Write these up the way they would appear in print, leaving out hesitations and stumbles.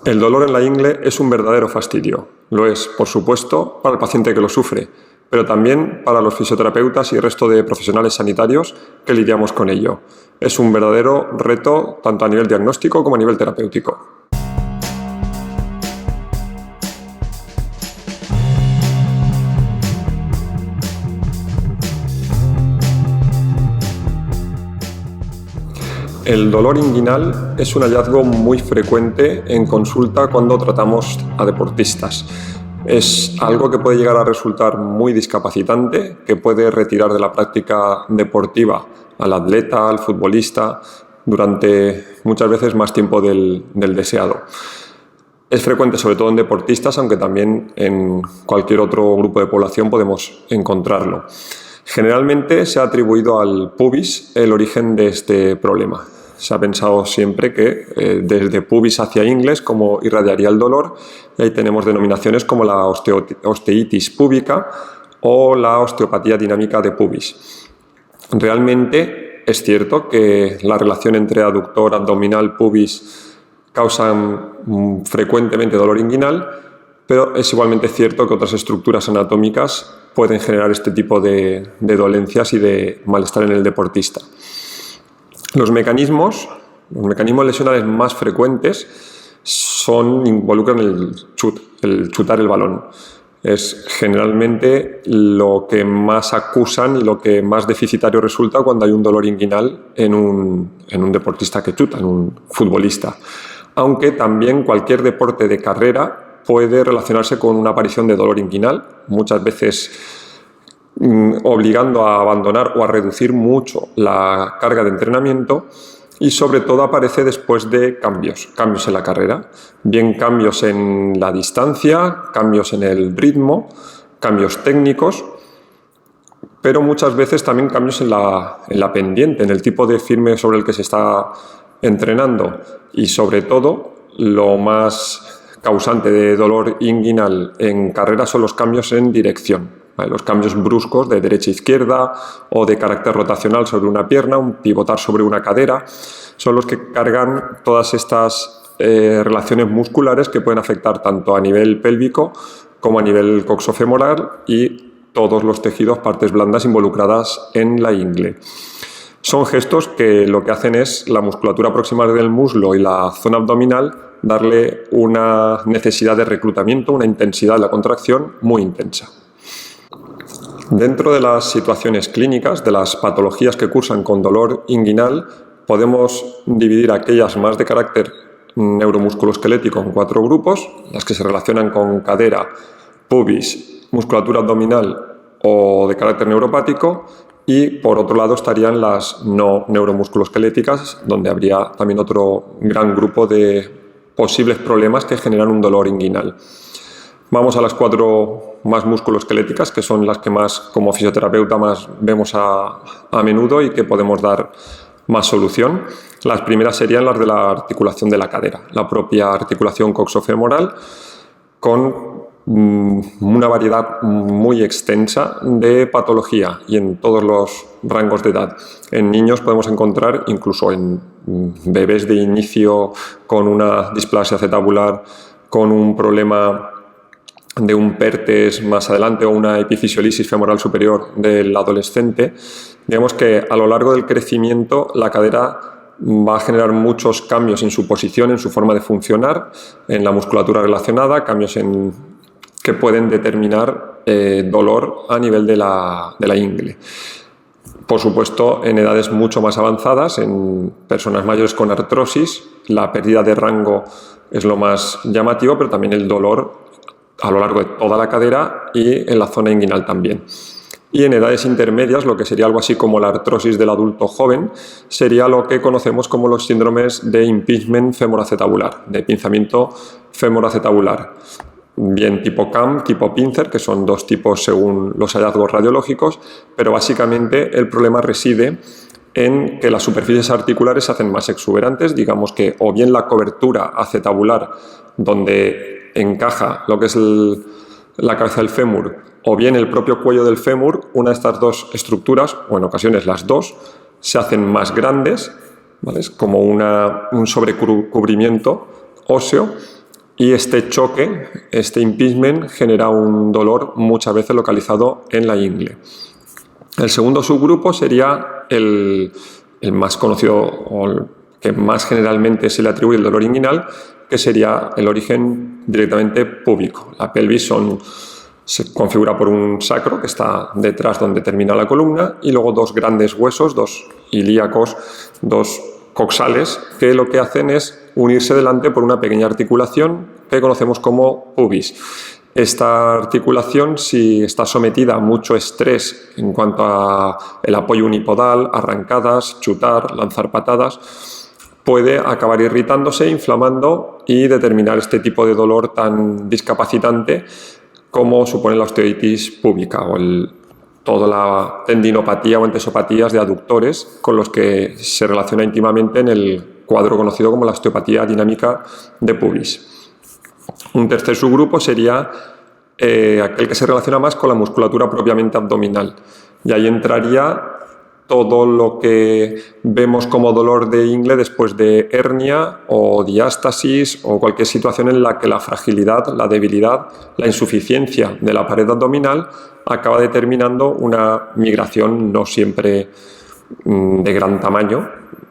El dolor en la ingle es un verdadero fastidio. Lo es, por supuesto, para el paciente que lo sufre, pero también para los fisioterapeutas y el resto de profesionales sanitarios que lidiamos con ello. Es un verdadero reto tanto a nivel diagnóstico como a nivel terapéutico. El dolor inguinal es un hallazgo muy frecuente en consulta cuando tratamos a deportistas. Es algo que puede llegar a resultar muy discapacitante, que puede retirar de la práctica deportiva al atleta, al futbolista, durante muchas veces más tiempo del deseado. Es frecuente sobre todo en deportistas, aunque también en cualquier otro grupo de población podemos encontrarlo. Generalmente se ha atribuido al pubis el origen de este problema. Se ha pensado siempre que desde pubis hacia ingles como irradiaría el dolor, y ahí tenemos denominaciones como la osteitis púbica o la osteopatía dinámica de pubis. Realmente es cierto que la relación entre aductor, abdominal, pubis causan frecuentemente dolor inguinal, pero es igualmente cierto que otras estructuras anatómicas pueden generar este tipo de dolencias y de malestar en el deportista. Los mecanismos lesionales más frecuentes involucran el chutar el balón. Es generalmente lo que más acusan y lo que más deficitario resulta cuando hay un dolor inguinal en un deportista que chuta, en un futbolista. Aunque también cualquier deporte de carrera puede relacionarse con una aparición de dolor inguinal, muchas veces obligando a abandonar o a reducir mucho la carga de entrenamiento, y sobre todo aparece después de cambios en la carrera, bien cambios en la distancia, cambios en el ritmo, cambios técnicos, pero muchas veces también cambios en la pendiente, en el tipo de firme sobre el que se está entrenando, y sobre todo lo más causante de dolor inguinal en carrera son los cambios en dirección. Los cambios bruscos de derecha a izquierda o de carácter rotacional sobre una pierna, un pivotar sobre una cadera, son los que cargan todas estas relaciones musculares que pueden afectar tanto a nivel pélvico como a nivel coxofemoral y todos los tejidos, partes blandas involucradas en la ingle. Son gestos que lo que hacen es la musculatura proximal del muslo y la zona abdominal darle una necesidad de reclutamiento, una intensidad de la contracción muy intensa. Dentro de las situaciones clínicas, de las patologías que cursan con dolor inguinal, podemos dividir aquellas más de carácter neuromusculoesquelético en 4 grupos, las que se relacionan con cadera, pubis, musculatura abdominal o de carácter neuropático, y por otro lado estarían las no neuromusculoesqueléticas, donde habría también otro gran grupo de posibles problemas que generan un dolor inguinal. Vamos a las 4 más musculoesqueléticas, que son las que más, como fisioterapeuta, más vemos a menudo y que podemos dar más solución. Las primeras serían las de la articulación de la cadera, la propia articulación coxofemoral, con una variedad muy extensa de patología y en todos los rangos de edad. En niños podemos encontrar, incluso en bebés de inicio con una displasia acetabular, con un problema de un PERTES más adelante o una epifisiolisis femoral superior del adolescente. Digamos que a lo largo del crecimiento la cadera va a generar muchos cambios en su posición, en su forma de funcionar, en la musculatura relacionada, cambios que pueden determinar dolor a nivel de la ingle. Por supuesto, en edades mucho más avanzadas, en personas mayores con artrosis, la pérdida de rango es lo más llamativo, pero también el dolor a lo largo de toda la cadera y en la zona inguinal también. Y en edades intermedias, lo que sería algo así como la artrosis del adulto joven, sería lo que conocemos como los síndromes de impingement femoroacetabular, de pinzamiento femoroacetabular, bien tipo CAM, tipo Pincer, que son 2 tipos según los hallazgos radiológicos, pero básicamente el problema reside en que las superficies articulares se hacen más exuberantes, digamos que o bien la cobertura acetabular donde encaja lo que es la cabeza del fémur, o bien el propio cuello del fémur, una de estas 2 estructuras, o en ocasiones las 2, se hacen más grandes, ¿vale? Es como un sobrecubrimiento óseo, y este choque, este impingement, genera un dolor muchas veces localizado en la ingle. El segundo subgrupo sería el más conocido o el que más generalmente se le atribuye el dolor inguinal, que sería el origen directamente púbico. La pelvis se configura por un sacro que está detrás donde termina la columna y luego dos grandes huesos, dos ilíacos, dos coxales, que lo que hacen es unirse delante por una pequeña articulación que conocemos como pubis. Esta articulación, si está sometida a mucho estrés en cuanto a el apoyo unipodal, arrancadas, chutar, lanzar patadas, puede acabar irritándose, inflamando y determinar este tipo de dolor tan discapacitante como supone la osteoitis púbica o toda la tendinopatía o entesopatías de aductores con los que se relaciona íntimamente en el cuadro conocido como la osteopatía dinámica de pubis. Un tercer subgrupo sería aquel que se relaciona más con la musculatura propiamente abdominal y ahí entraría todo lo que vemos como dolor de ingle después de hernia o diástasis o cualquier situación en la que la fragilidad, la debilidad, la insuficiencia de la pared abdominal acaba determinando una migración no siempre de gran tamaño.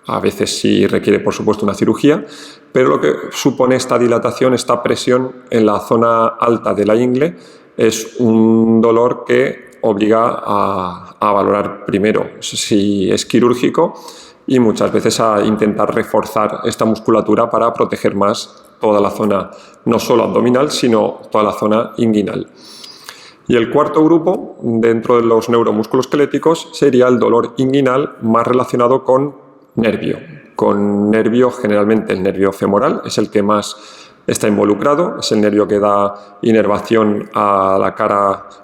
A veces sí requiere, por supuesto, una cirugía, pero lo que supone esta dilatación, esta presión en la zona alta de la ingle es un dolor que obliga a valorar primero si es quirúrgico y muchas veces a intentar reforzar esta musculatura para proteger más toda la zona, no solo abdominal, sino toda la zona inguinal. Y el cuarto grupo, dentro de los neuromusculoesqueléticos, sería el dolor inguinal más relacionado con nervio, generalmente el nervio femoral, es el que más está involucrado, es el nervio que da inervación a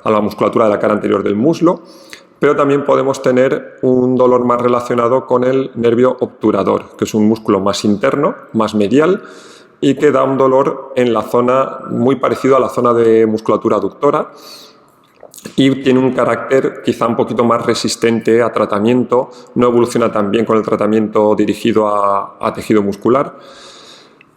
la musculatura de la cara anterior del muslo, pero también podemos tener un dolor más relacionado con el nervio obturador, que es un músculo más interno, más medial, y que da un dolor en la zona muy parecido a la zona de musculatura aductora, y tiene un carácter quizá un poquito más resistente a tratamiento, no evoluciona tan bien con el tratamiento dirigido a tejido muscular.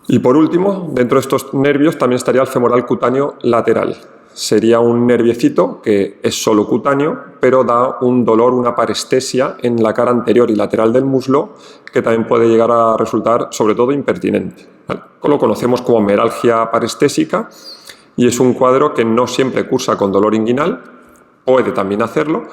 Y por último, dentro de estos nervios también estaría el femoral cutáneo lateral. Sería un nerviecito que es solo cutáneo, pero da un dolor, una parestesia en la cara anterior y lateral del muslo que también puede llegar a resultar sobre todo impertinente. ¿Vale? Lo conocemos como meralgia parestésica y es un cuadro que no siempre cursa con dolor inguinal, puede también hacerlo,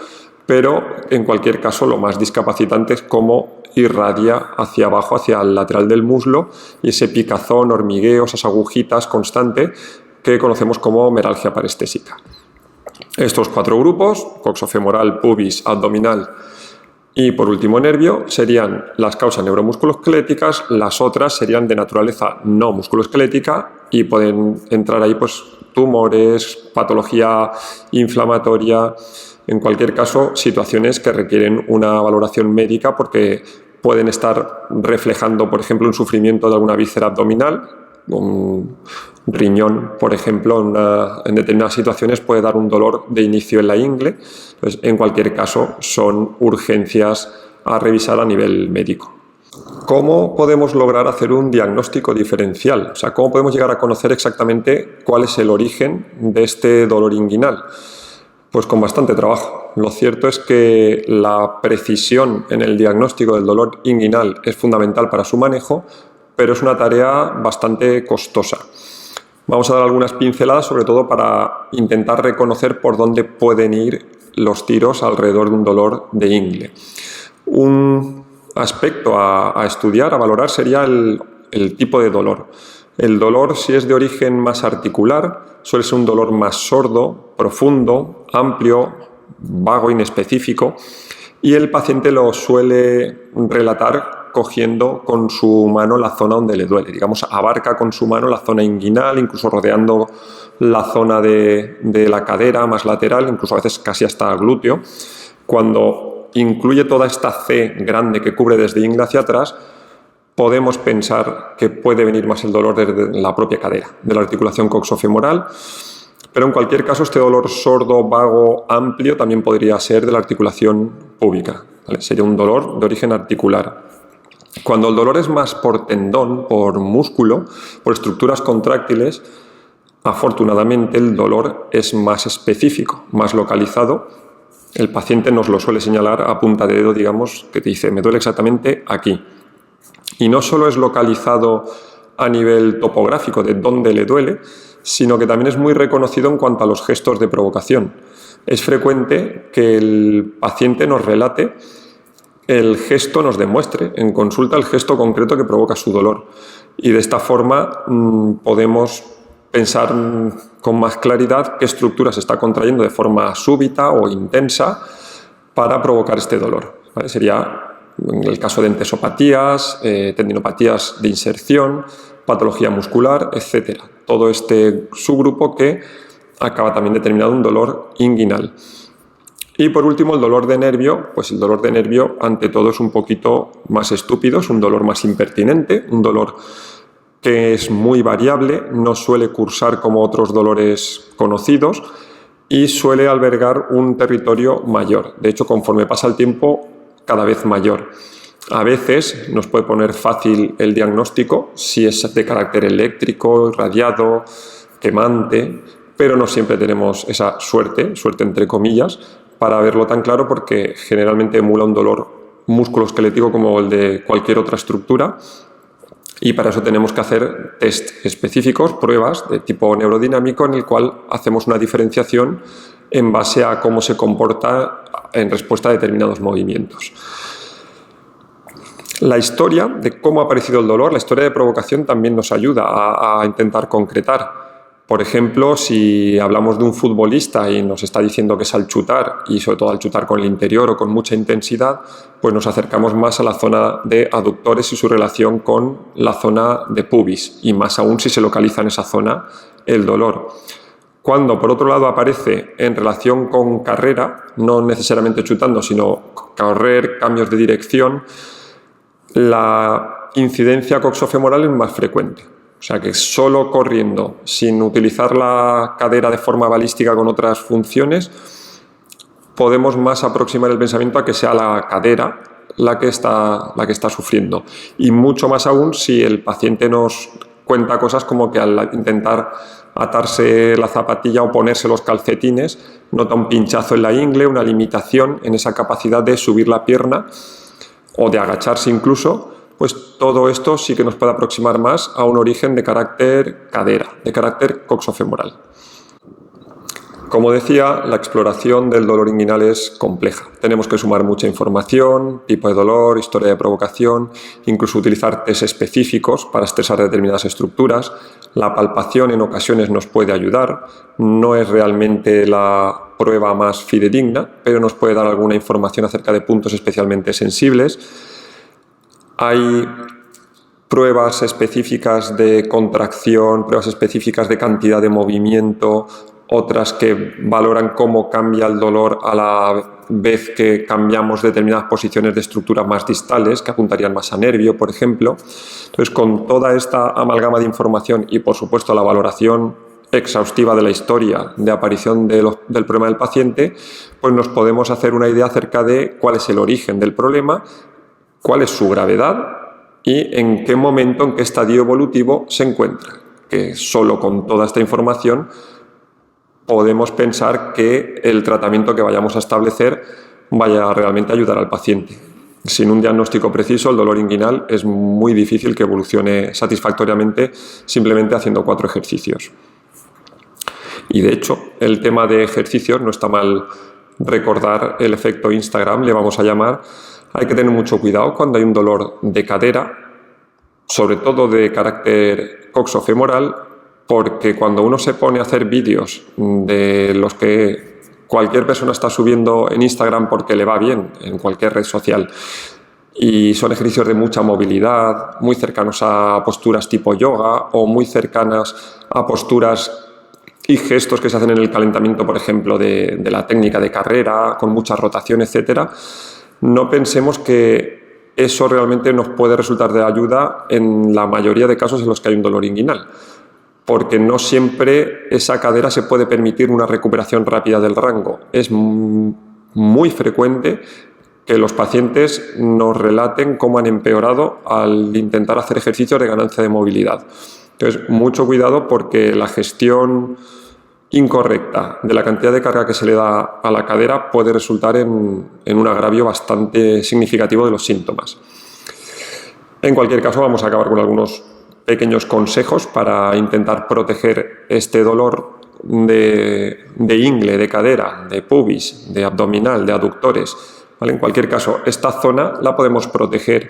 pero en cualquier caso lo más discapacitante es cómo irradia hacia abajo, hacia el lateral del muslo, y ese picazón, hormigueo, esas agujitas constante que conocemos como meralgia parestésica. Estos cuatro grupos, coxofemoral, pubis, abdominal y por último nervio, serían las causas neuromusculoesqueléticas. Las otras serían de naturaleza no musculoesquelética y pueden entrar ahí pues tumores, patología inflamatoria, en cualquier caso situaciones que requieren una valoración médica porque pueden estar reflejando, por ejemplo, un sufrimiento de alguna víscera abdominal. Un riñón, por ejemplo, en determinadas situaciones puede dar un dolor de inicio en la ingle. Entonces, en cualquier caso, son urgencias a revisar a nivel médico. ¿Cómo podemos lograr hacer un diagnóstico diferencial? O sea, ¿cómo podemos llegar a conocer exactamente cuál es el origen de este dolor inguinal? Pues con bastante trabajo. Lo cierto es que la precisión en el diagnóstico del dolor inguinal es fundamental para su manejo, pero es una tarea bastante costosa. Vamos a dar algunas pinceladas, sobre todo para intentar reconocer por dónde pueden ir los tiros alrededor de un dolor de ingle. Un aspecto a estudiar, a valorar, sería el tipo de dolor. El dolor, si es de origen más articular, suele ser un dolor más sordo, profundo, amplio, vago, inespecífico, y el paciente lo suele relatar cogiendo con su mano la zona donde le duele. Digamos, abarca con su mano la zona inguinal, incluso rodeando la zona de la cadera más lateral, incluso a veces casi hasta glúteo. Cuando incluye toda esta C grande que cubre desde ingle hacia atrás, podemos pensar que puede venir más el dolor desde la propia cadera, de la articulación coxofemoral, pero en cualquier caso este dolor sordo, vago, amplio también podría ser de la articulación púbica, ¿vale? Sería un dolor de origen articular. Cuando el dolor es más por tendón, por músculo, por estructuras contráctiles, afortunadamente el dolor es más específico, más localizado. El paciente nos lo suele señalar a punta de dedo, digamos, que te dice, me duele exactamente aquí. Y no solo es localizado a nivel topográfico de dónde le duele, sino que también es muy reconocido en cuanto a los gestos de provocación. Es frecuente que el paciente nos relate el gesto, nos demuestre en consulta el gesto concreto que provoca su dolor. Y de esta forma podemos pensar con más claridad qué estructura se está contrayendo de forma súbita o intensa para provocar este dolor. ¿Vale? Sería en el caso de entesopatías, tendinopatías de inserción, patología muscular, etc. Todo este subgrupo que acaba también determinado un dolor inguinal. Y por último, el dolor de nervio. Pues el dolor de nervio, ante todo, es un poquito más estúpido, es un dolor más impertinente, un dolor que es muy variable, no suele cursar como otros dolores conocidos y suele albergar un territorio mayor. De hecho, conforme pasa el tiempo, cada vez mayor. A veces nos puede poner fácil el diagnóstico si es de carácter eléctrico, irradiado, quemante, pero no siempre tenemos esa suerte entre comillas, para verlo tan claro, porque generalmente emula un dolor musculoesquelético como el de cualquier otra estructura, y para eso tenemos que hacer test específicos, pruebas de tipo neurodinámico, en el cual hacemos una diferenciación en base a cómo se comporta en respuesta a determinados movimientos. La historia de cómo ha aparecido el dolor, la historia de provocación, también nos ayuda a intentar concretar. Por ejemplo, si hablamos de un futbolista y nos está diciendo que es al chutar, y sobre todo al chutar con el interior o con mucha intensidad, pues nos acercamos más a la zona de aductores y su relación con la zona de pubis, y más aún si se localiza en esa zona el dolor. Cuando, por otro lado, aparece en relación con carrera, no necesariamente chutando, sino correr, cambios de dirección, la incidencia coxofemoral es más frecuente. O sea que solo corriendo, sin utilizar la cadera de forma balística con otras funciones, podemos más aproximar el pensamiento a que sea la cadera la que está sufriendo. Y mucho más aún si el paciente nos cuenta cosas como que al intentar atarse la zapatilla o ponerse los calcetines, nota un pinchazo en la ingle, una limitación en esa capacidad de subir la pierna o de agacharse incluso. Pues todo esto sí que nos puede aproximar más a un origen de carácter cadera, de carácter coxofemoral. Como decía, la exploración del dolor inguinal es compleja. Tenemos que sumar mucha información, tipo de dolor, historia de provocación, incluso utilizar test específicos para estresar determinadas estructuras. La palpación en ocasiones nos puede ayudar, no es realmente la prueba más fidedigna, pero nos puede dar alguna información acerca de puntos especialmente sensibles. Hay pruebas específicas de contracción, pruebas específicas de cantidad de movimiento, otras que valoran cómo cambia el dolor a la vez que cambiamos determinadas posiciones de estructuras más distales, que apuntarían más a nervio, por ejemplo. Entonces, con toda esta amalgama de información y, por supuesto, la valoración exhaustiva de la historia de aparición del problema del paciente, pues nos podemos hacer una idea acerca de cuál es el origen del problema, cuál es su gravedad y en qué momento, en qué estadio evolutivo se encuentra. Que solo con toda esta información podemos pensar que el tratamiento que vayamos a establecer vaya realmente a ayudar al paciente. Sin un diagnóstico preciso, el dolor inguinal es muy difícil que evolucione satisfactoriamente simplemente haciendo 4 ejercicios. Y de hecho, el tema de ejercicios, no está mal recordar el efecto Instagram, le vamos a llamar. Hay que tener mucho cuidado cuando hay un dolor de cadera, sobre todo de carácter coxofemoral, porque cuando uno se pone a hacer vídeos de los que cualquier persona está subiendo en Instagram porque le va bien en cualquier red social, y son ejercicios de mucha movilidad, muy cercanos a posturas tipo yoga o muy cercanas a posturas y gestos que se hacen en el calentamiento, por ejemplo, de la técnica de carrera, con mucha rotación, etcétera, no pensemos que eso realmente nos puede resultar de ayuda en la mayoría de casos en los que hay un dolor inguinal, porque no siempre esa cadera se puede permitir una recuperación rápida del rango. Es muy frecuente que los pacientes nos relaten cómo han empeorado al intentar hacer ejercicios de ganancia de movilidad. Entonces, mucho cuidado porque la gestión incorrecta de la cantidad de carga que se le da a la cadera puede resultar en un agravio bastante significativo de los síntomas. En cualquier caso, vamos a acabar con algunos pequeños consejos para intentar proteger este dolor de ingle, de cadera, de pubis, de abdominal, de aductores. ¿Vale? En cualquier caso, esta zona la podemos proteger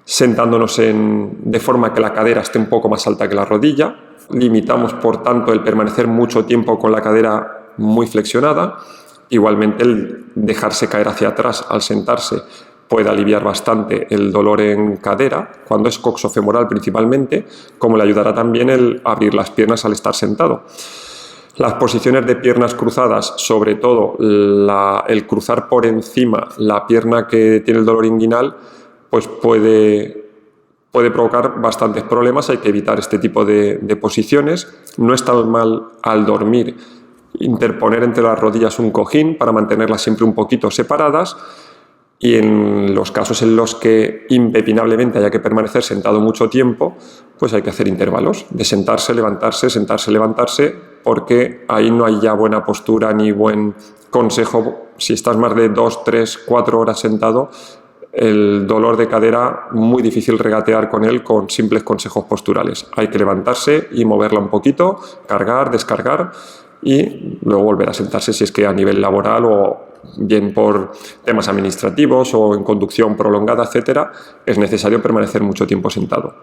sentándonos de forma que la cadera esté un poco más alta que la rodilla. Limitamos, por tanto, el permanecer mucho tiempo con la cadera muy flexionada. Igualmente, el dejarse caer hacia atrás al sentarse puede aliviar bastante el dolor en cadera, cuando es coxofemoral principalmente, como le ayudará también el abrir las piernas al estar sentado. Las posiciones de piernas cruzadas, sobre todo el cruzar por encima la pierna que tiene el dolor inguinal, pues puede provocar bastantes problemas. Hay que evitar este tipo de posiciones. No es tan mal al dormir interponer entre las rodillas un cojín para mantenerlas siempre un poquito separadas, y en los casos en los que impepinablemente haya que permanecer sentado mucho tiempo, pues hay que hacer intervalos de sentarse, levantarse, porque ahí no hay ya buena postura ni buen consejo. Si estás más de 2, 3, 4 horas sentado, el dolor de cadera muy difícil regatear con él con simples consejos posturales. Hay que levantarse y moverla un poquito, cargar, descargar y luego volver a sentarse si es que a nivel laboral o bien por temas administrativos o en conducción prolongada, etcétera, es necesario permanecer mucho tiempo sentado.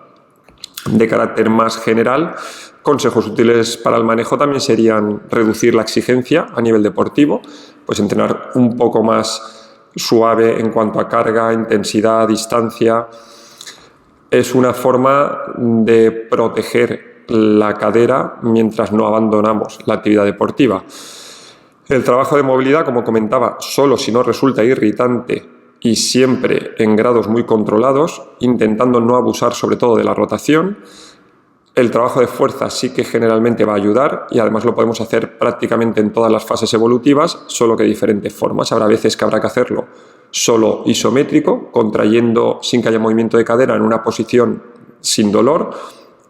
De carácter más general, consejos útiles para el manejo también serían reducir la exigencia a nivel deportivo, pues entrenar un poco más suave en cuanto a carga, intensidad, distancia. Es una forma de proteger la cadera mientras no abandonamos la actividad deportiva. El trabajo de movilidad, como comentaba, solo si no resulta irritante y siempre en grados muy controlados, intentando no abusar sobre todo de la rotación. El trabajo de fuerza sí que generalmente va a ayudar y además lo podemos hacer prácticamente en todas las fases evolutivas, solo que de diferentes formas. Habrá veces que habrá que hacerlo solo isométrico, contrayendo sin que haya movimiento de cadera en una posición sin dolor,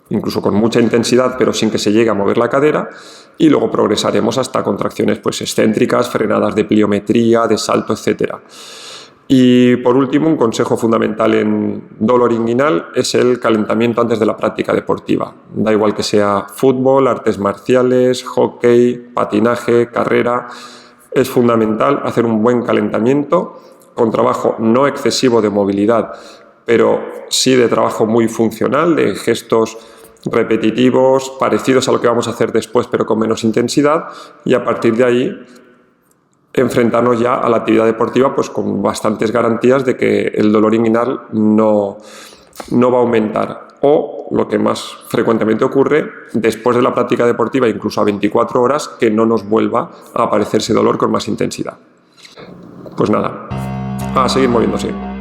incluso con mucha intensidad pero sin que se llegue a mover la cadera, y luego progresaremos hasta contracciones pues excéntricas, frenadas de pliometría, de salto, etc. Y por último, un consejo fundamental en dolor inguinal es el calentamiento antes de la práctica deportiva. Da igual que sea fútbol, artes marciales, hockey, patinaje, carrera, es fundamental hacer un buen calentamiento con trabajo no excesivo de movilidad, pero sí de trabajo muy funcional, de gestos repetitivos, parecidos a lo que vamos a hacer después, pero con menos intensidad, y a partir de ahí enfrentarnos ya a la actividad deportiva pues con bastantes garantías de que el dolor inguinal no va a aumentar. O, lo que más frecuentemente ocurre, después de la práctica deportiva, incluso a 24 horas, que no nos vuelva a aparecer ese dolor con más intensidad. Pues nada, a seguir moviéndose.